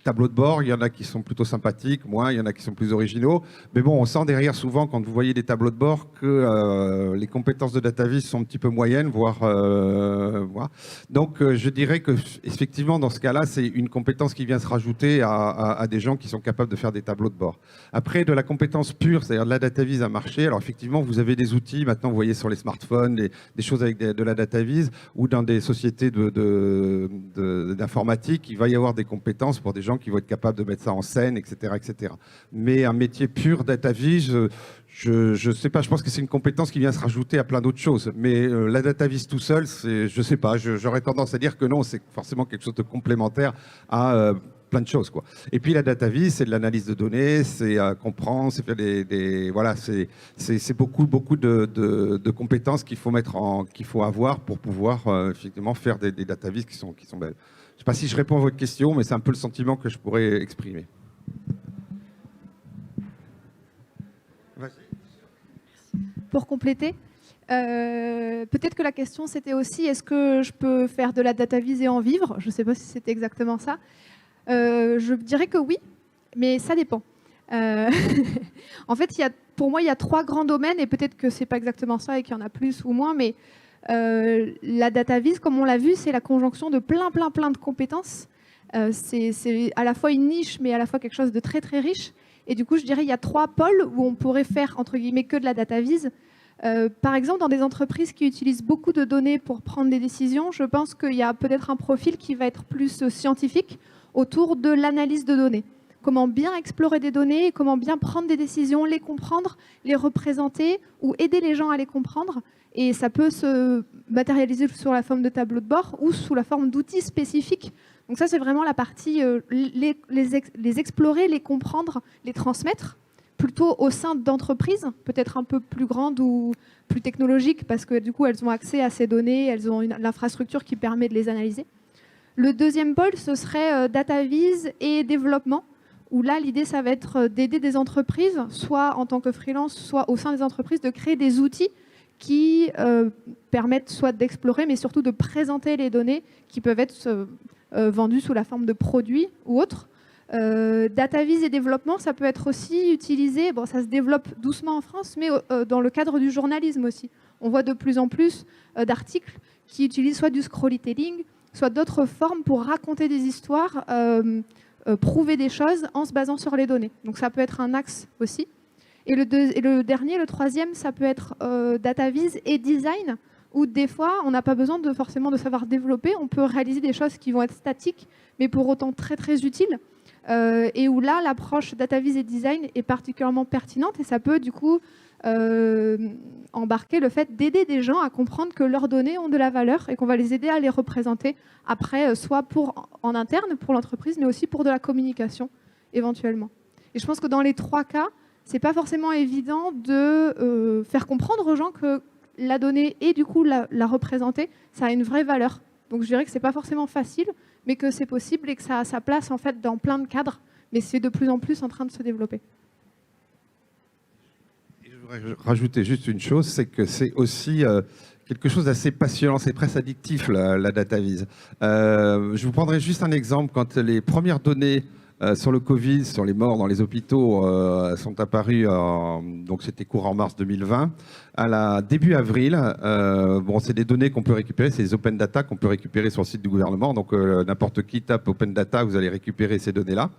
tableau de bord, il y en a qui sont plutôt sympathiques, il y en a qui sont plus originaux. Mais bon, on sent derrière souvent, quand vous voyez des tableaux de bord, que les compétences de DataVis sont un petit peu moyennes, voire. Donc je dirais que effectivement, dans ce cas-là, c'est une compétence qui vient se rajouter à des gens qui sont capables de faire des tableaux de bord. Après, de la compétence pure, c'est-à-dire de la DataVis à marché, alors effectivement, vous avez des outils, maintenant vous voyez sur les smartphones, des choses avec de la DataVis, ou dans des sociétés d'informatique, il va y avoir des compétences pour des gens qui vont être capables de mettre ça en scène, etc. etc. Mais un métier pur DataVis, je sais pas, je pense que c'est une compétence qui vient se rajouter à plein d'autres choses. Mais la DataVis tout seul, je sais pas, j'aurais tendance à dire que non, c'est forcément quelque chose de complémentaire à plein de choses, quoi. Et puis la DataVis, c'est de l'analyse de données, c'est comprendre, c'est faire voilà, c'est beaucoup de compétences qu'il faut avoir pour pouvoir effectivement faire des DataVis qui sont belles. Je ne sais pas si je réponds à votre question, mais c'est un peu le sentiment que je pourrais exprimer. Pour compléter, peut-être que la question c'était aussi est-ce que je peux faire de la DataVis et en vivre? Je ne sais pas si c'était exactement ça. Je dirais que oui, mais ça dépend. En fait, pour moi, il y a 3 grands domaines, et peut-être que ce n'est pas exactement ça et qu'il y en a plus ou moins, mais la DataVis, comme on l'a vu, c'est la conjonction de plein de compétences. C'est à la fois une niche, mais à la fois quelque chose de très riche. Et du coup, je dirais qu'il y a 3 pôles où on pourrait faire, entre guillemets, que de la DataVis. Par exemple, dans des entreprises qui utilisent beaucoup de données pour prendre des décisions, je pense qu'il y a peut-être un profil qui va être plus scientifique autour de l'analyse de données. Comment bien explorer des données, comment bien prendre des décisions, les comprendre, les représenter ou aider les gens à les comprendre. Et ça peut se matérialiser sous la forme de tableaux de bord ou sous la forme d'outils spécifiques. Donc ça, c'est vraiment la partie les explorer, les comprendre, les transmettre, plutôt au sein d'entreprises, peut-être un peu plus grandes ou plus technologiques, parce que du coup, elles ont accès à ces données, elles ont l'infrastructure qui permet de les analyser. Le deuxième pôle, ce serait DataVis et développement, où là, l'idée, ça va être d'aider des entreprises, soit en tant que freelance, soit au sein des entreprises, de créer des outils qui permettent soit d'explorer, mais surtout de présenter les données qui peuvent être vendues sous la forme de produits ou autres. DataVis et développement, ça peut être aussi utilisé, bon, ça se développe doucement en France, mais dans le cadre du journalisme aussi. On voit de plus en plus d'articles qui utilisent soit du scrollytelling, soit d'autres formes pour raconter des histoires, prouver des choses en se basant sur les données. Donc ça peut être un axe aussi. Et le dernier, le troisième, ça peut être DataVis et design, où des fois, on n'a pas besoin forcément de savoir développer. On peut réaliser des choses qui vont être statiques, mais pour autant très, très utiles. Et où là, l'approche DataVis et design est particulièrement pertinente. Et ça peut, du coup, embarquer le fait d'aider des gens à comprendre que leurs données ont de la valeur et qu'on va les aider à les représenter après, soit en interne pour l'entreprise, mais aussi pour de la communication, éventuellement. Et je pense que dans les 3 cas, c'est pas forcément évident de faire comprendre aux gens que la donnée et du coup la représenter, ça a une vraie valeur. Donc je dirais que c'est pas forcément facile, mais que c'est possible et que ça a sa place en fait dans plein de cadres, mais c'est de plus en plus en train de se développer. Et je voudrais rajouter juste une chose, c'est que c'est aussi quelque chose d'assez passionnant, c'est presque addictif la DataVis. Je vous prendrai juste un exemple. Quand les premières données sur le Covid, sur les morts dans les hôpitaux sont apparus, donc c'était courant mars 2020. Début avril, bon, c'est des données qu'on peut récupérer, c'est des open data qu'on peut récupérer sur le site du gouvernement. Donc n'importe qui tape open data, vous allez récupérer ces données-là.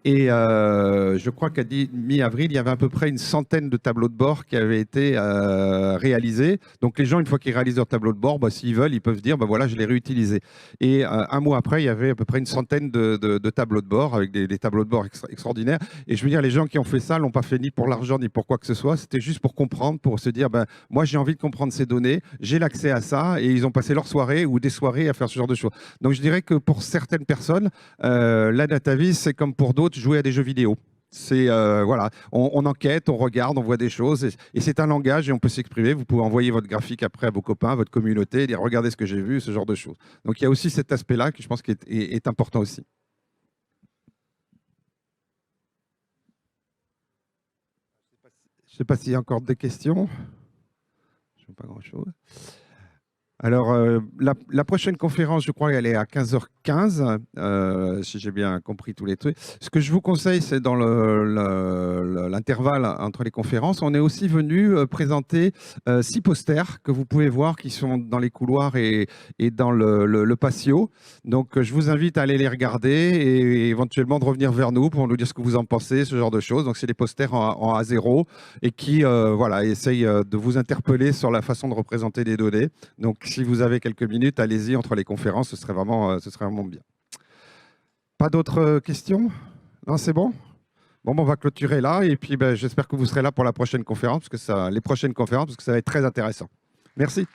Et je crois qu'à mi-avril, il y avait à peu près une centaine de tableaux de bord qui avaient été réalisés. Donc les gens, une fois qu'ils réalisent leur tableau de bord, bah, s'ils veulent, ils peuvent dire, bah, voilà, je l'ai réutilisé. Et un mois après, il y avait à peu près une centaine de tableaux de bord avec des tableaux de bord extraordinaires. Et je veux dire, les gens qui ont fait ça l'ont pas fait ni pour l'argent ni pour quoi que ce soit. C'était juste pour comprendre, pour se dire, ben, moi j'ai envie de comprendre ces données, j'ai l'accès à ça, et ils ont passé leur soirée ou des soirées à faire ce genre de choses. Donc je dirais que pour certaines personnes, la DataVis, c'est comme pour d'autres, jouer à des jeux vidéo. C'est voilà, on enquête, on regarde, on voit des choses, et c'est un langage et on peut s'exprimer. Vous pouvez envoyer votre graphique après à vos copains, à votre communauté, dire regardez ce que j'ai vu, ce genre de choses. Donc il y a aussi cet aspect-là qui je pense est important aussi. Je ne sais pas s'il y a encore des questions. Je ne vois pas grand-chose. Alors, la prochaine conférence, je crois qu'elle est à 15h15, si j'ai bien compris tous les trucs. Ce que je vous conseille, c'est dans l'intervalle entre les conférences, on est aussi venu présenter 6 posters que vous pouvez voir qui sont dans les couloirs et dans le patio. Donc, je vous invite à aller les regarder et éventuellement de revenir vers nous pour nous dire ce que vous en pensez, ce genre de choses. Donc, c'est des posters en A0 et qui voilà, essayent de vous interpeller sur la façon de représenter des données. Donc, si vous avez quelques minutes, allez-y entre les conférences, ce serait vraiment bien. Pas d'autres questions? Non, c'est bon? Bon, on va clôturer là et puis ben, j'espère que vous serez là pour la prochaine conférence, les prochaines conférences, parce que ça va être très intéressant. Merci.